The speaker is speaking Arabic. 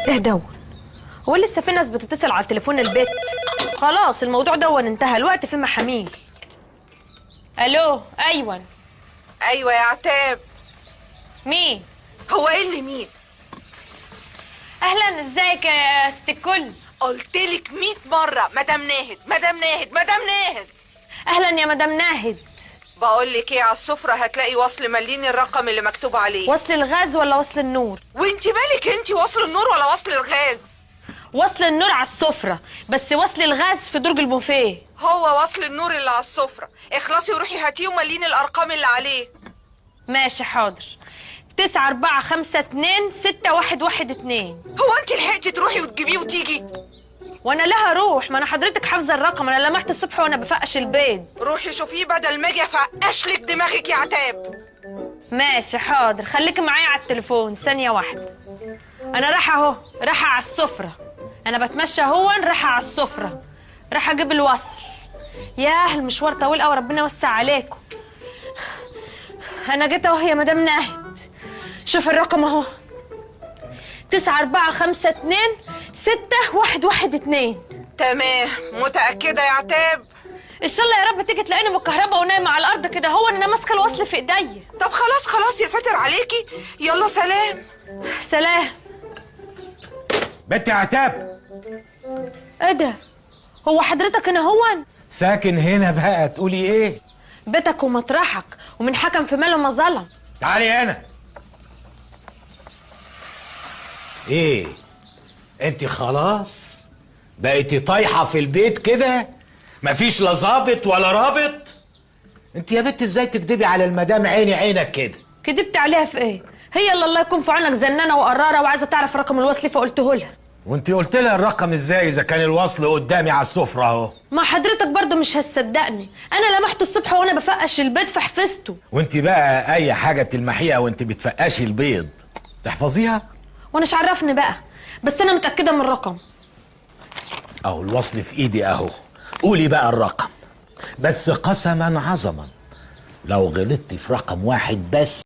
ايه دون؟ هو لسه في ناس بتتصل على تليفون البيت؟ خلاص الموضوع دون انتهى، الوقت في محاميه. الو. ايوه ايوه يا عتاب. مين؟ هو ايه اللي مين؟ اهلا، ازيك يا ست الكل؟ قلتلك 100 مره مدام ناهد مدام ناهد مدام ناهد. اهلا يا مدام ناهد. بقولك ايه، على السفره هتلاقي وصل مليني الرقم اللي مكتوب عليه. وصل الغاز ولا وصل النور؟ وانت مالك انت، وصل النور ولا وصل الغاز؟ وصل النور على السفره، بس وصل الغاز في درج البوفيه. هو وصل النور اللي على السفره، اخلصي وروحي هاتيه ومليني الارقام اللي عليه. ماشي حاضر. 94526112. هو انت لحقتي تروحي وتجيبيه وتيجي؟ وانا لها روح، ما انا حضرتك حافظه الرقم، انا لمحت الصبح وانا بفقش البيض. روحي شوفيه بدل ما اجي افقشلك دماغك يا عتاب. ماشي حاضر، خليكي معايا على التليفون ثانيه واحده. انا رايحه اهو، رايحه على السفره. انا بتمشى اهو، رايحه على السفره، رايحه اجيب الوصل. ياه المشوار طويل قوي، ربنا يوسع عليكم. انا جيت اهو يا مدام ناهد، شوف الرقم اهو. 94526112. تمام، متاكده يا عتاب؟ ان شاء الله يا رب تيجي تلاقيني متكهربه ونايمه على الارض كده، هو انا ماسكه الوصل في ايديا. طب خلاص خلاص يا ساتر عليكي، يلا سلام. سلام. بنت يا عتاب، ايه ده؟ هو حضرتك هنا هون؟ ساكن هنا بقى تقولي ايه؟ بيتك ومطرحك، ومن حكم في ماله ما ظلم. تعالي هنا. ايه انت خلاص بقيتي طايحه في البيت كده؟ مفيش لا ظابط ولا رابط؟ انت يا بنت ازاي تكدبي على المدام عيني عينك كده؟ كدبت عليها في ايه؟ هي اللي الله يكون في عونك زنانه وقراره وعايزه تعرف رقم الوصل فقلته لها. وانت قلت لها الرقم ازاي اذا كان الوصل قدامي على السفره اهو؟ ما حضرتك برضه مش هتصدقني، انا لمحته الصبح وانا بفقش البيض فحفظته. وانت بقى اي حاجه تلمحيها وانت بتفقشي البيض تحفظيها؟ وانا عرفني بقى، بس انا متاكده من الرقم. اهو الوصل في ايدي اهو، قولي بقى الرقم، بس قسما عظما لو غلطتي في رقم واحد بس